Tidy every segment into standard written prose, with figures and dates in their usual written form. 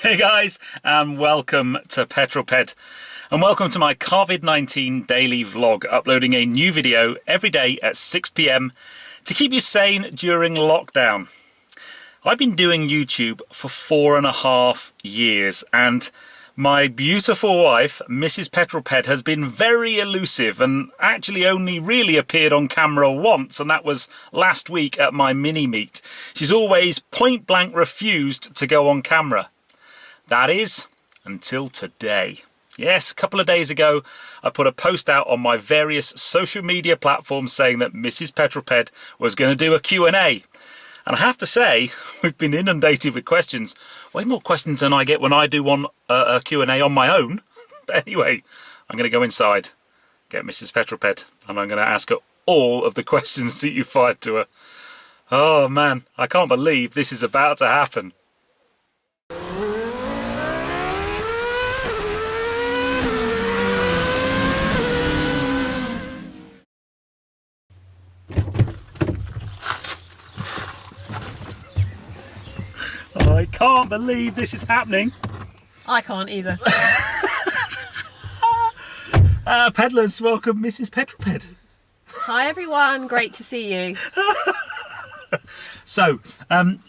Hey guys, and welcome to Petrol Ped, and welcome to my CarVid19 Daily vlog, uploading a new video every day at 6 PM to keep you sane during lockdown. I've been doing YouTube for 4.5 years, and my beautiful wife, Mrs Petrol Ped, has been very elusive and actually only really appeared on camera once, and that was last week at my mini-meet. She's always point blank refused to go on camera. That is, until today. Yes, a couple of days ago, I put a post out on my various social media platforms saying that Mrs Petrol Ped was going to do a Q&A. And I have to say, we've been inundated with questions. Way more questions than I get when I do a Q&A on my own. But anyway, I'm going to go inside, get Mrs Petrol Ped, and I'm going to ask her all of the questions that you fired to her. Oh man, I can't believe this is about to happen. I can't believe this is happening. I can't either. Peddlers, welcome Mrs Petrol Ped. Hi everyone, great to see you. So,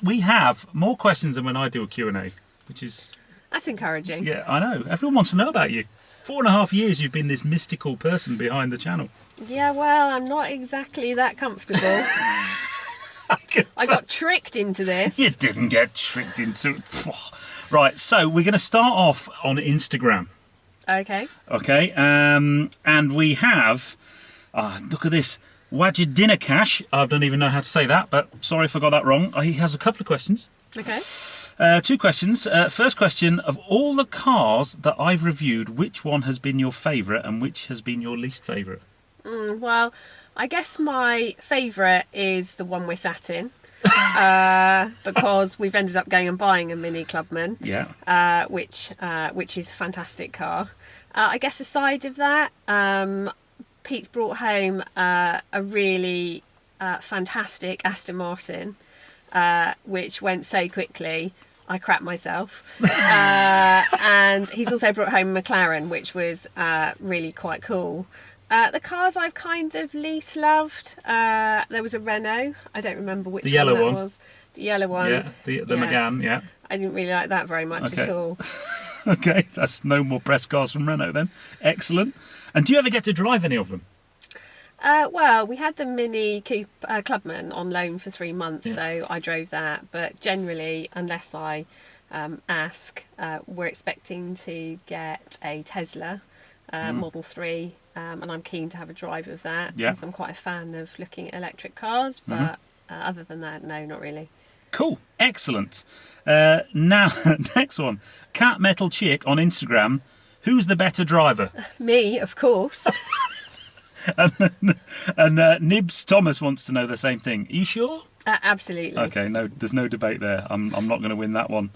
we have more questions than when I do a Q&A, which is... That's encouraging. Yeah, I know. Everyone wants to know about you. 4.5 years you've been this mystical person behind the channel. Yeah, well, I'm not exactly that comfortable. I got tricked into this. You didn't get tricked into it. Right, so we're going to start off on Instagram. Okay. Okay, and we have, look at this, Wajidina Cash. I don't even know how to say that, but sorry if I got that wrong. He has a couple of questions. Okay. 2 questions. First question, of all the cars that I've reviewed, which one has been your favourite and which has been your least favourite? Well, I guess my favourite is the one we're sat in. Because we've ended up going and buying a Mini Clubman, yeah, which is a fantastic car. I guess aside of that, Pete's brought home a really fantastic Aston Martin, which went so quickly I crapped myself. And he's also brought home a McLaren, which was really quite cool. The cars I've kind of least loved, there was a Renault, I don't remember which one that was. The yellow one. Yeah, the Megane, yeah. I didn't really like that very much at all. Okay, that's no more press cars from Renault then. Excellent. And do you ever get to drive any of them? Well, we had the Mini Clubman on loan for 3 months, so I drove that. But generally, unless I ask, we're expecting to get a Tesla Model 3. And I'm keen to have a drive of that because I'm quite a fan of looking at electric cars, but other than that, no, not really. Cool, excellent. Now, next one, Cat Metal Chick on Instagram. Who's the better driver? Me, of course. and Nibs Thomas wants to know the same thing. Are you sure? Absolutely. Okay, no, there's no debate there. I'm not going to win that one.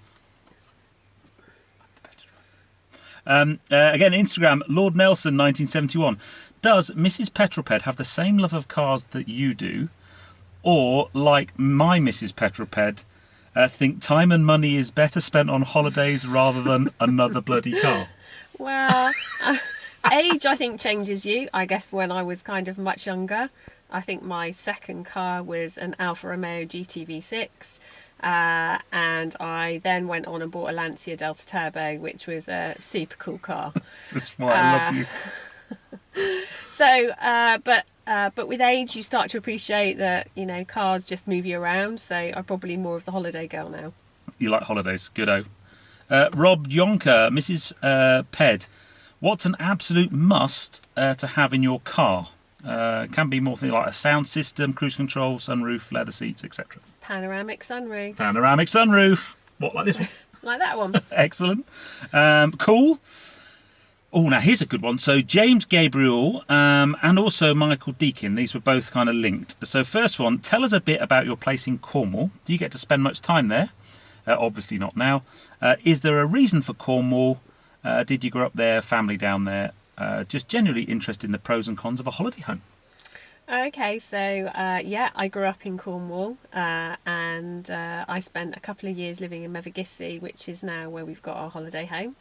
Again, Instagram, Lord Nelson 1971. Does Mrs Petrol Ped have the same love of cars that you do? Or, like my Mrs Petrol Ped, think time and money is better spent on holidays rather than another bloody car? Well, age I think changes you. I guess when I was kind of much younger, I think my second car was an Alfa Romeo GT V6. And I then went on and bought a Lancia Delta Turbo, which was a super cool car. That's why I love you. So, but with age, you start to appreciate that, you know, cars just move you around. So I'm probably more of the holiday girl now. You like holidays, good-o. Rob Jonker, Mrs Ped, what's an absolute must to have in your car? Can be more things like a sound system, cruise control, sunroof, leather seats, etc. Panoramic sunroof. Panoramic sunroof. What, like this one? Like that one. Excellent. Cool. Oh, now here's a good one. So James Gabriel and also Michael Deakin, these were both kind of linked. So first one, tell us a bit about your place in Cornwall. Do you get to spend much time there? Obviously not now. Is there a reason for Cornwall? Did you grow up there, family down there? Just generally interested in the pros and cons of a holiday home. Okay, so yeah, I grew up in Cornwall, and I spent a couple of years living in Mevagissey, which is now where we've got our holiday home.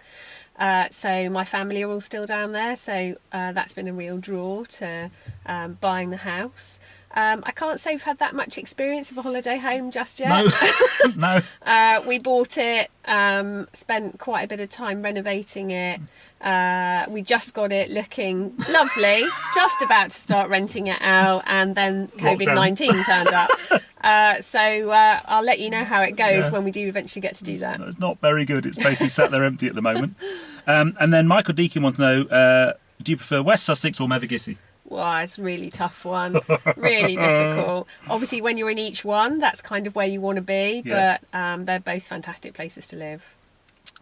So my family are all still down there, so that's been a real draw to buying the house. I can't say we've had that much experience of a holiday home just yet. No, no. We bought it, spent quite a bit of time renovating it. We just got it looking lovely, just about to start renting it out, and then COVID-19 turned up. So I'll let you know how it goes when we do eventually get to do that. It's not very good. It's basically sat there empty at the moment. And then Michael Deakin wants to know, do you prefer West Sussex or Mevagissey? Well, it's a really tough one, really difficult. Obviously, when you're in each one, that's kind of where you want to be, but they're both fantastic places to live.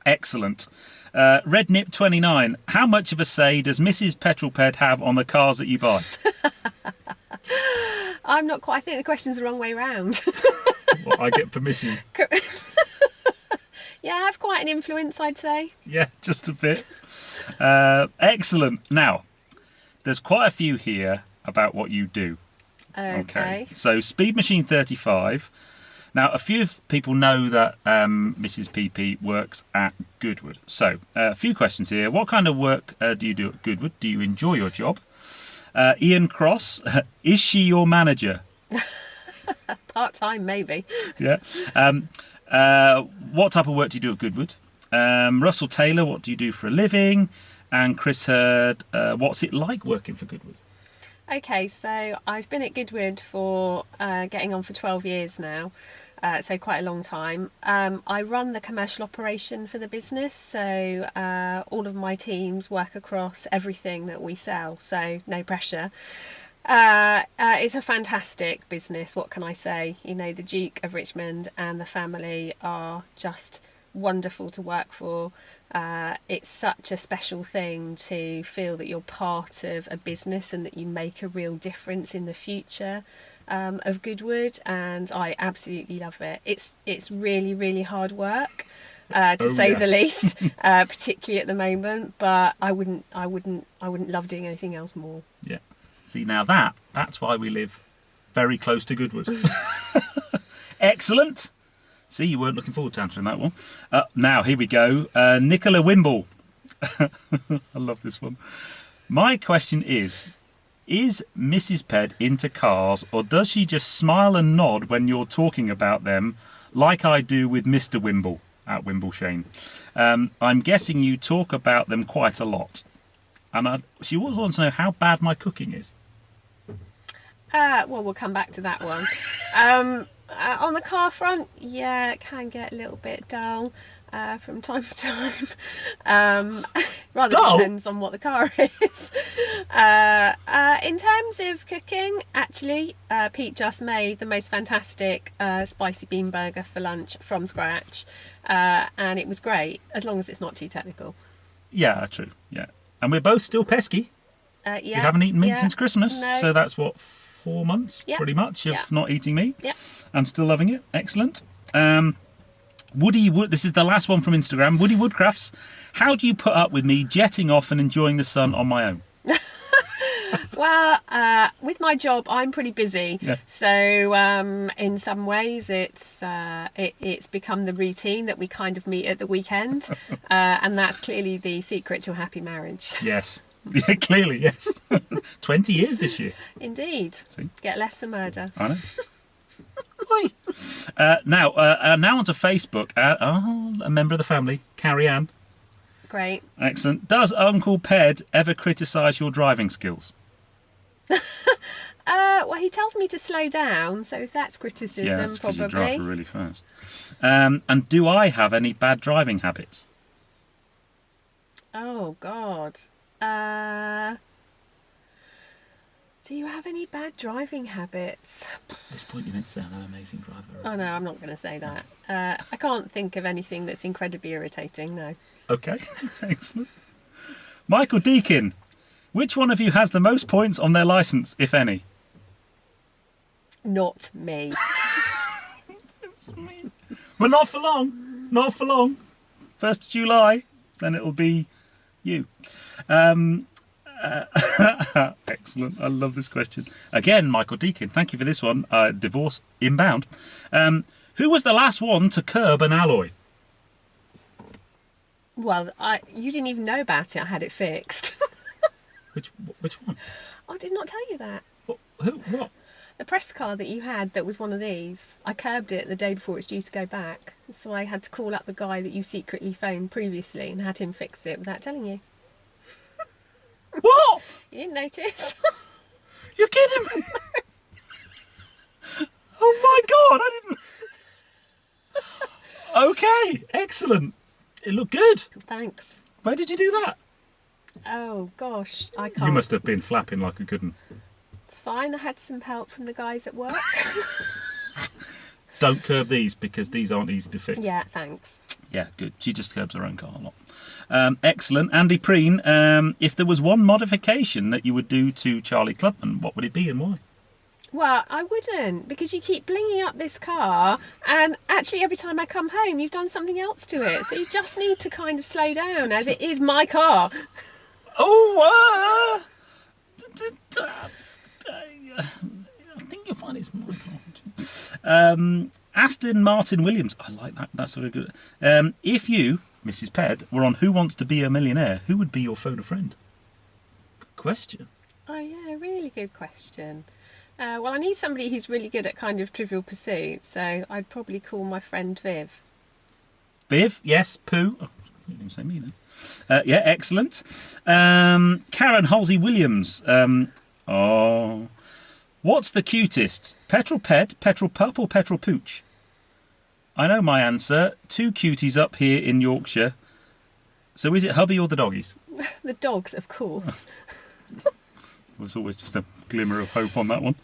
Excellent. Rednip29, how much of a say does Mrs Petrol Ped have on the cars that you buy? I'm not quite, I think the question's the wrong way round. Well, I get permission. Yeah, I have quite an influence, I'd say. Yeah, just a bit. Excellent. Now, there's quite a few here about what you do. Okay. So, Speed Machine 35. Now, a few people know that Mrs PP works at Goodwood. So, a few questions here. What kind of work do you do at Goodwood? Do you enjoy your job? Ian Cross, is she your manager? Part-time, maybe. Yeah. What type of work do you do at Goodwood? Russell Taylor, what do you do for a living? And Chris Hurd, what's it like working for Goodwood? Okay, so I've been at Goodwood for getting on for 12 years now, so quite a long time. I run the commercial operation for the business, so all of my teams work across everything that we sell, so no pressure. It's a fantastic business, what can I say? You know, the Duke of Richmond and the family are just wonderful to work for. It's such a special thing to feel that you're part of a business and that you make a real difference in the future of Goodwood, and I absolutely love it. It's really, really hard work, to say the least, particularly at the moment, but I wouldn't love doing anything else more. Yeah. See, now that's why we live very close to Goodwood. Excellent. See, you weren't looking forward to answering that one. Now, here we go. Nicola Wimble. I love this one. My question is Mrs Ped into cars, or does she just smile and nod when you're talking about them, like I do with Mr Wimble at Wimbleshane? I'm guessing you talk about them quite a lot. And she also wants to know how bad my cooking is. Well, we'll come back to that one. On the car front, yeah, it can get a little bit dull from time to time. Rather depends on what the car is. In terms of cooking, actually, Pete just made the most fantastic spicy bean burger for lunch from scratch, and it was great, as long as it's not too technical. Yeah, true, yeah. And we're both still pesky. Yeah. We haven't eaten meat since Christmas, No. so that's what, 4 months, pretty much, of not eating meat. Yep. And still loving it. Excellent. Woody Wood, this is the last one from Instagram. Woody Woodcrafts, how do you put up with me jetting off and enjoying the sun on my own? Well, with my job, I'm pretty busy. Yeah. So in some ways, it's become the routine that we kind of meet at the weekend, and that's clearly the secret to a happy marriage. Yes. Yeah, clearly, yes. 20 years this year. Indeed. See? Get less for murder. I know. Now onto Facebook. A member of the family, Carrie Ann. Great. Excellent. Does Uncle Ped ever criticise your driving skills? Well, he tells me to slow down, so if that's criticism, Yeah, that's 'cause you drive probably. really fast. And do I have any bad driving habits? Oh God. Do you have any bad driving habits? At this point, you meant to say I'm an amazing driver. Oh no, I'm not going to say that. I can't think of anything that's incredibly irritating. No. Okay, excellent. Michael Deakin, which one of you has the most points on their licence, if any? Not me. But not for long. Not for long. 1st of July, then it'll be you. Excellent. I love this question. Again, Michael Deakin, thank you for this one. Divorce inbound. Who was the last one to curb an alloy? Well, you didn't even know about it. I had it fixed. Which one? I did not tell you that. What? The press car that you had that was one of these, I curbed it the day before it's due to go back. So I had to call up the guy that you secretly phoned previously and had him fix it without telling you. What? You didn't notice? You're kidding me? Oh my God, I didn't... Okay, excellent. It looked good. Thanks. Where did you do that? Oh gosh, I can't. You must have been flapping like a good one. It's fine, I had some help from the guys at work. Don't curb these because these aren't easy to fix. Yeah, thanks. Yeah, good. She just curbs her own car a lot. Excellent. Andy Preen, if there was one modification that you would do to Charlie Clubman, what would it be and why? Well, I wouldn't, because you keep blinging up this car, and actually every time I come home you've done something else to it. So you just need to kind of slow down, as it is my car. Oh, I think you'll find it's my car. Aston Martin Williams. I like that. That's very good. If you, Mrs Ped, were on Who Wants to Be a Millionaire, who would be your phone a friend? Good question. Oh yeah, really good question. Well, I need somebody who's really good at kind of Trivial Pursuit, so I'd probably call my friend Viv. Viv, yes. Pooh. Oh, I didn't say me then. Yeah, excellent. Karen Halsey Williams. What's the cutest? Petrol Ped, Petrol Pup or Petrol Pooch? I know my answer. 2 cuties up here in Yorkshire. So is it hubby or the doggies? The dogs, of course. There's always just a glimmer of hope on that one.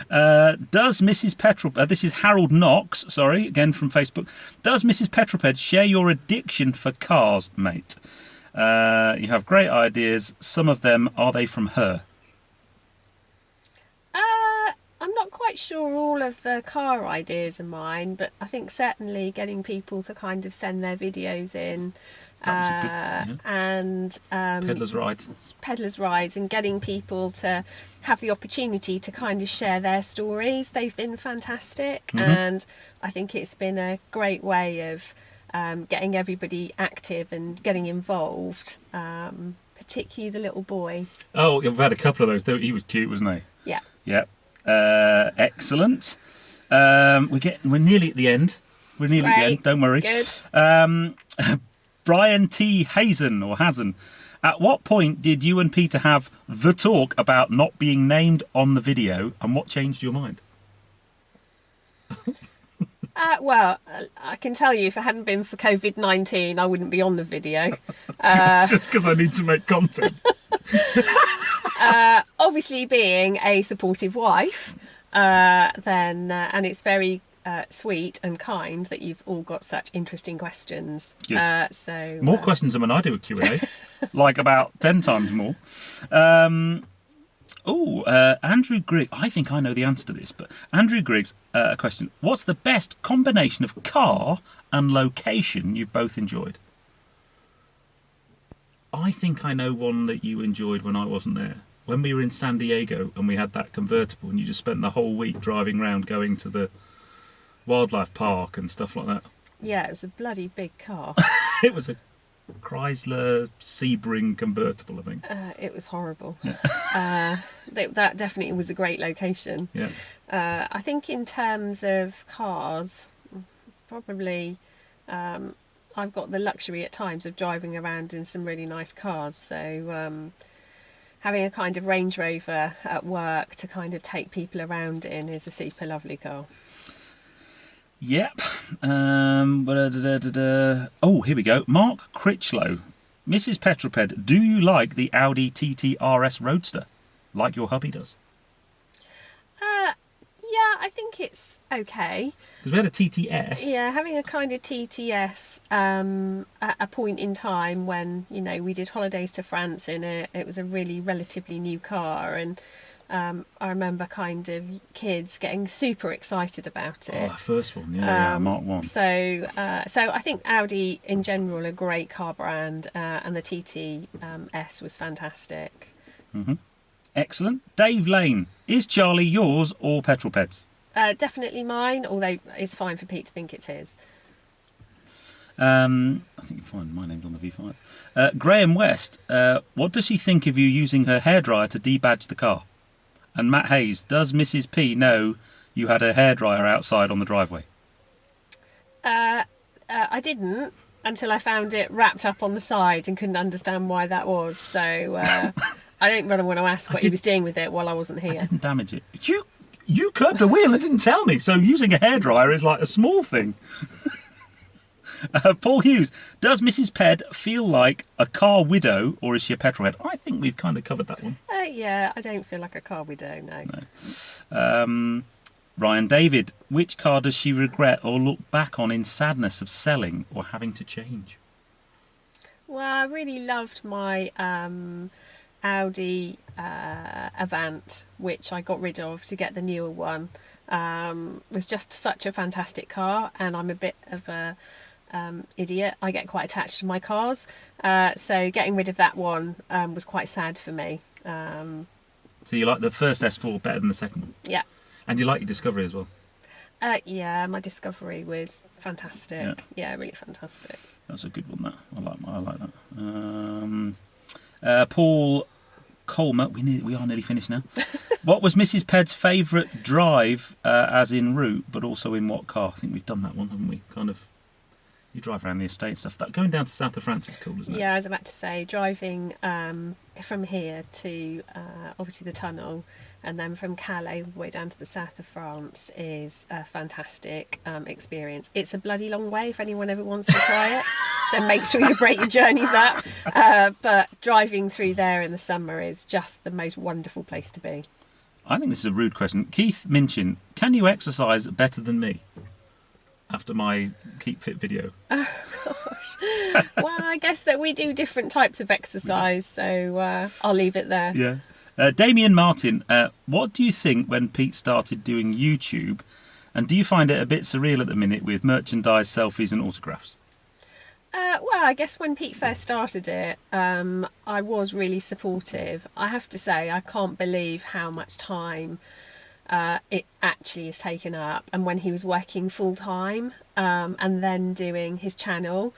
Does Mrs Petrol... this is Harold Knox, sorry, again from Facebook. Does Mrs Petrol Ped share your addiction for cars, mate? You have great ideas. Some of them, are they from her? I'm not quite sure all of the car ideas are mine, but I think certainly getting people to kind of send their videos in, and Peddler's Rides. Peddler's Rides, and getting people to have the opportunity to kind of share their stories. They've been fantastic, and I think it's been a great way of getting everybody active and getting involved, particularly the little boy. Oh, we've had a couple of those. He was cute, wasn't he? Yeah. Yeah. Excellent. We're nearly at the end. We're nearly at the end. Don't worry. Good. Brian T. Hazen. At what point did you and Peter have the talk about not being named on the video, and what changed your mind? Well, I can tell you, if it hadn't been for COVID-19, I wouldn't be on the video. It's just because I need to make content. Obviously, being a supportive wife, then and it's very sweet and kind that you've all got such interesting questions. Yes. So more questions than when I do a Q&A, like about 10 times more. Andrew Griggs. I think I know the answer to this, but Andrew Griggs, a question. What's the best combination of car and location you've both enjoyed? I think I know one that you enjoyed when I wasn't there. When we were in San Diego and we had that convertible and you just spent the whole week driving around going to the wildlife park and stuff like that. Yeah, it was a bloody big car. It was a Chrysler Sebring convertible, I think. It was horrible. Yeah. That definitely was a great location. Yeah. I think in terms of cars, probably I've got the luxury at times of driving around in some really nice cars. So having a kind of Range Rover at work to kind of take people around in is a super lovely car. Yep. Oh, here we go. Mark Critchlow. Mrs Petrol Ped, do you like the Audi TT RS Roadster, like your hubby does? Yeah, I think it's okay. Because we had a TTS. Yeah, having a kind of TTS at a point in time when, you know, we did holidays to France in it. It was a really relatively new car, and I remember kind of kids getting super excited about it. Oh, that first one, yeah, Mark 1. So I think Audi in general a great car brand, and the TTS was fantastic. Excellent. Dave Lane, is Charlie yours or Petrol Ped's? Definitely mine, although it's fine for Pete to think it's his. I think you'll find my name's on the V5. Graham West, what does she think of you using her hairdryer to debadge the car? And Matt Hayes, does Mrs P know you had a hairdryer outside on the driveway? I didn't until I found it wrapped up on the side and couldn't understand why that was. So I don't really want to ask what he was doing with it while I wasn't here. I didn't damage it. You curbed the wheel and didn't tell me. So using a hairdryer is like a small thing. Paul Hughes, does Mrs Ped feel like a car widow or is she a petrol head? I think we've kind of covered that one. Yeah, I don't feel like a car widow, no. Ryan David, which car does she regret or look back on in sadness of selling or having to change? Well, I really loved my Audi Avant, which I got rid of to get the newer one. It was just such a fantastic car, and I'm a bit of a idiot. I get quite attached to my cars, so getting rid of that one was quite sad for me. So you like the first S4 better than the second one? Yeah. And you like your Discovery as well? Yeah, my Discovery was fantastic. Yeah, really fantastic. That's a good one, that. I like that. Paul Colmer, we are nearly finished now. What was Mrs Ped's favourite drive, as in route, but also in what car? I think we've done that one, haven't we? Kind of, you drive around the estate and stuff. That going down to south of France is cool, isn't it? Yeah, I was about to say, driving from here to obviously the tunnel, and then from Calais all the way down to the south of France is a fantastic experience. It's a bloody long way if anyone ever wants to try it, so make sure you break your journeys up. But driving through there in the summer is just the most wonderful place to be. I think this is a rude question. Keith Minchin, can you exercise better than me? After my Keep Fit video. Oh, gosh. Well, I guess that we do different types of exercise, so I'll leave it there. Yeah. Damien Martin, what do you think when Pete started doing YouTube, and do you find it a bit surreal at the minute with merchandise, selfies and autographs? Well, I guess when Pete first started it, I was really supportive. I have to say, I can't believe how much time it actually is taken up. And when he was working full time and then doing his channel,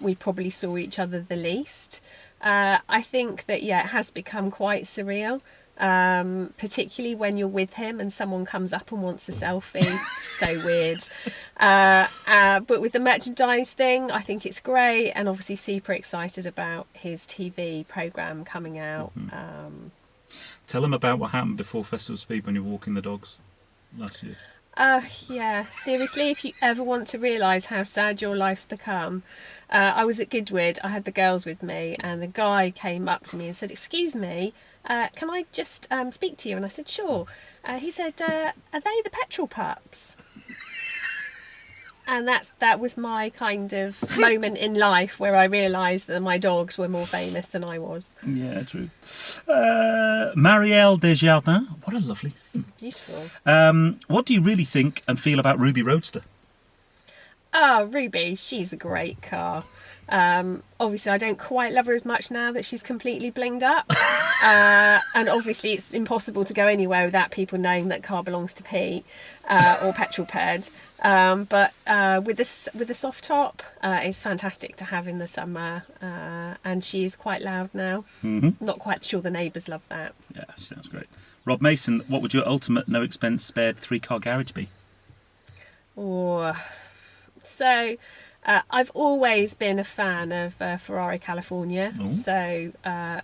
we probably saw each other the least. I think that, yeah, it has become quite surreal, particularly when you're with him and someone comes up and wants a selfie. So weird. But with the merchandise thing, I think it's great, and obviously super excited about his TV programme coming out. Tell him about what happened before Festival Speed when you were walking the dogs last year. Yeah, seriously, if you ever want to realise how sad your life's become, I was at Goodwood, I had the girls with me, and the guy came up to me and said, "Excuse me, can I just speak to you?" And I said, "Sure." He said, "Are they the petrol pups?" And that was my kind of moment in life where I realised that my dogs were more famous than I was. Yeah, true. Marielle Desjardins, what a lovely name. Beautiful. What do you really think and feel about Ruby Roadster? Oh, Ruby, she's a great car. Obviously, I don't quite love her as much now that she's completely blinged up. And obviously, it's impossible to go anywhere without people knowing that car belongs to Pete or Petrol Ped. But with the soft top, it's fantastic to have in the summer. And she's quite loud now. Not quite sure the neighbours love that. Yeah, she sounds great. Rob Mason, what would your ultimate no expense spared 3-car garage be? Oh, so I've always been a fan of Ferrari California. Ooh. So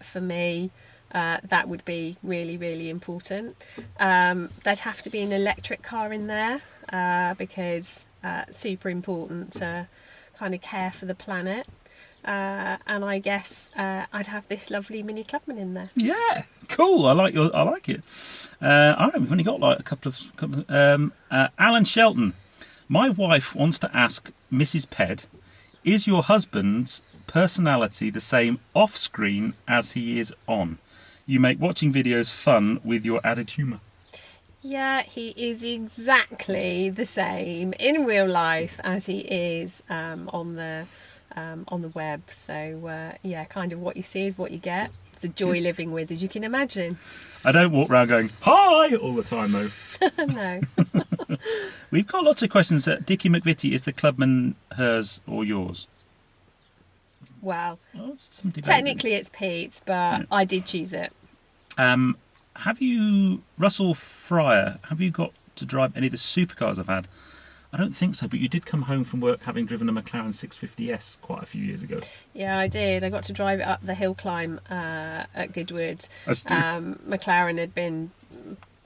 for me, that would be really, really important. There'd have to be an electric car in there because super important to kind of care for the planet. And I guess I'd have this lovely Mini Clubman in there. Yeah, cool. I like it. I don't know, we've only got like a couple of Alan Shelton. My wife wants to ask Mrs Ped, is your husband's personality the same off screen as he is on? You make watching videos fun with your added humour. Yeah, he is exactly the same in real life as he is on the on the web. So yeah, kind of what you see is what you get. It's a joy living with, as you can imagine. I don't walk around going, hi, all the time, though. No. We've got lots of questions. Dickie McVitie, is the Clubman hers or yours? Well, it's some debate, technically it's Pete's, but I did choose it. Have you, Russell Fryer, have you got to drive any of the supercars I've had? I don't think so, but you did come home from work having driven a McLaren 650S quite a few years ago. Yeah, I did. I got to drive it up the hill climb at Goodwood. McLaren had been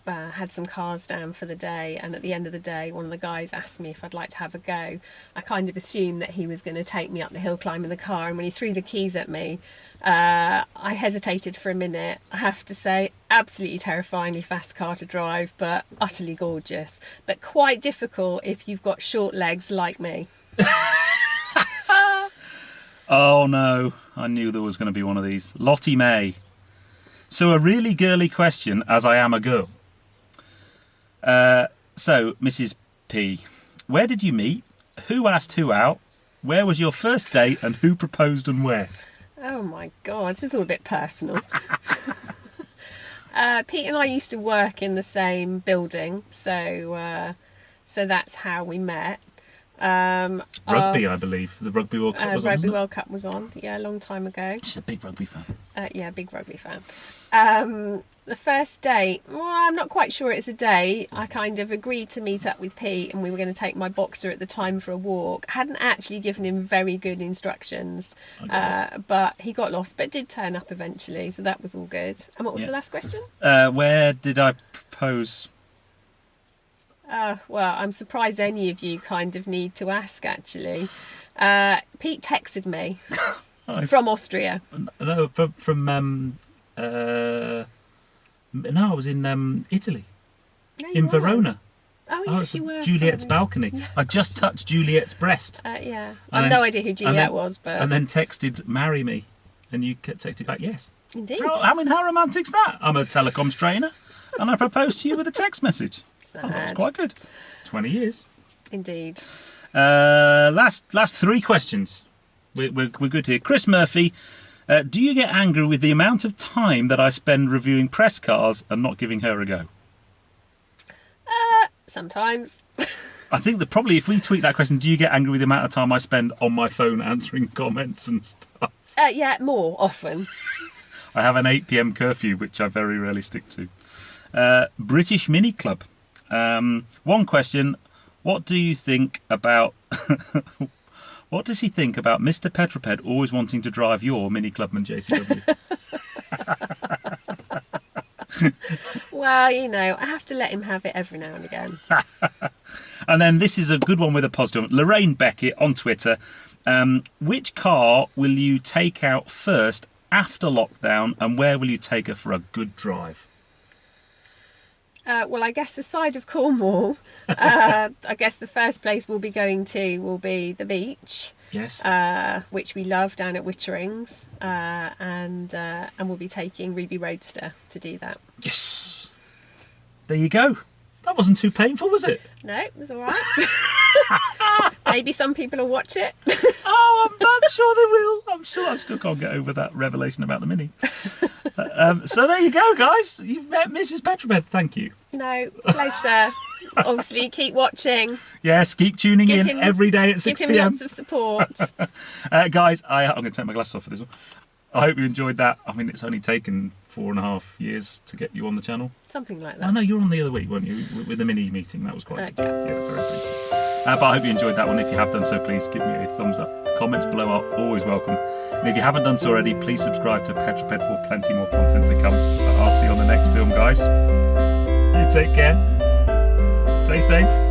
had some cars down for the day, and at the end of the day one of the guys asked me if I'd like to have a go. I kind of assumed that he was going to take me up the hill climb in the car, and when he threw the keys at me, I hesitated for a minute. I have to say, absolutely terrifyingly fast car to drive, but utterly gorgeous, but quite difficult if you've got short legs like me. Oh no, I knew there was going to be one of these. Lottie May. So a really girly question, as I am a girl. So, Mrs P, where did you meet? Who asked who out? Where was your first date? And who proposed and where? Oh my God, this is all a bit personal. Pete and I used to work in the same building, so that's how we met. Rugby, I believe. The Rugby World Cup was on, Rugby World Cup was on, yeah, a long time ago. She's a big rugby fan. Yeah, big rugby fan. The first date, well, I'm not quite sure it's a date. I kind of agreed to meet up with Pete, and we were going to take my Boxer at the time for a walk. I hadn't actually given him very good instructions, but he got lost, but did turn up eventually, so that was all good. And what was the last question? Where did I propose? Well, I'm surprised any of you kind of need to ask, actually. Pete texted me from Austria. No, no, I was in Italy, in Verona. Oh, yes, you were. Juliet's balcony. Yeah. I just touched Juliet's breast. Yeah. I have no idea who Juliet was, but... And then texted, marry me. And you texted back, yes. Indeed. How romantic's that? I'm a telecoms trainer, and I proposed to you with a text message. Oh, that was quite good. 20 years. Indeed. Last 3 questions. We're good here. Chris Murphy, do you get angry with the amount of time that I spend reviewing press cars and not giving her a go? Sometimes. I think that probably if we tweak that question, do you get angry with the amount of time I spend on my phone answering comments and stuff? Yeah, more often. I have an 8 PM curfew, which I very rarely stick to. British Mini Club. One question, what do you think about what does he think about Mr Petrol Ped always wanting to drive your Mini Clubman JCW? Well, you know, I have to let him have it every now and again. And then this is a good one with a positive. Lorraine Beckett on Twitter. Which car will you take out first after lockdown, and where will you take her for a good drive? Well, I guess the side of Cornwall, I guess the first place we'll be going to will be the beach. Yes. Which we love down at Witterings, and we'll be taking Ruby Roadster to do that. Yes. There you go. That wasn't too painful, was it? No, it was all right. Maybe some people will watch it. Oh, I'm sure they will. I'm sure I still can't get over that revelation about the Mini. So there you go, guys. You've met Mrs Petrol Ped. Thank you. No, pleasure. Obviously, keep watching. Yes, keep tuning in every day at 6 PM. Give him lots of support. Guys, I'm going to take my glasses off for this one. I hope you enjoyed that. I mean, it's only taken 4.5 years to get you on the channel. Something like that. I know you were on the other week, weren't you, with the Mini meeting? That was quite good. Yes. Yeah, very brief. But I hope you enjoyed that one. If you have done so, please give me a thumbs up. Comments below are always welcome. And if you haven't done so already, please subscribe to Petrol Ped for plenty more content to come. But I'll see you on the next film, guys. You take care. Stay safe.